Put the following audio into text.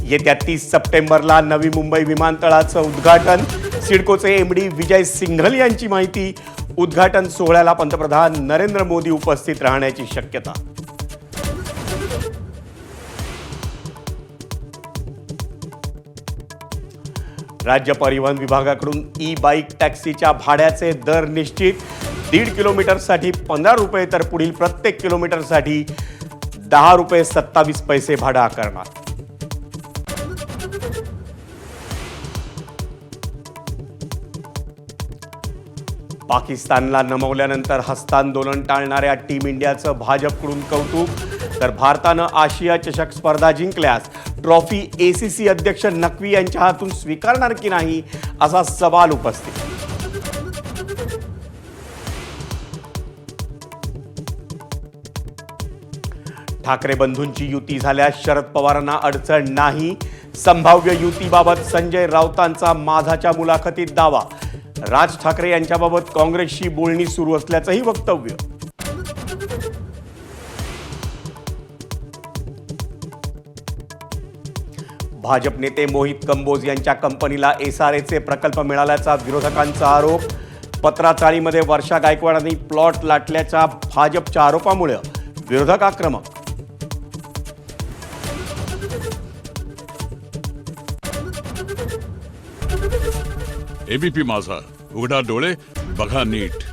येत्या 30 सप्टेंबरला नवी मुंबई विमानतळाचं उद्घाटन. सिडकोचे एमडी विजय सिंघल यांची माहिती. उद्घाटन सोहळ्याला पंतप्रधान नरेंद्र मोदी उपस्थित राहण्याची शक्यता. राज्य परिवहन विभागाकडून ई बाईक टॅक्सीच्या भाड्याचे दर निश्चित. 1.5 किलोमीटरसाठी 15 रुपये तर पुढील प्रत्येक किलोमीटरसाठी 10 रुपये 27 पैसे भाडं आकारणार. पाकिस्तानला नमवल्यानंतर हस्तांदोलन टाळणाऱ्या टीम इंडियाचं भाजपकडून कौतुक. तर भारतानं आशिया चषक स्पर्धा जिंकल्यास ट्रॉफी एसीसी अध्यक्ष नक्वी यांच्या हातून स्वीकारणार की नाही असा सवाल उपस्थित. ठाकरे बंधूंची युती झाल्यास शरद पवारांना अडचण नाही. संभाव्य युतीबाबत संजय राऊतांचा माझाच्या मुलाखतीत दावा. राज ठाकरे यांच्याबाबत काँग्रेसशी बोलणी सुरू असल्याचंही वक्तव्य. भाजप नेते मोहित कंबोज यांच्या कंपनीला एसआरएचे प्रकल्प मिळाल्याचा विरोधकांचा आरोप. पत्राचाळीमध्ये वर्षा गायकवाडांनी प्लॉट लाटल्याच्या भाजपच्या आरोपामुळे विरोधक आक्रमक. एबीपी माझा, उघडा डोळे बघा नीट.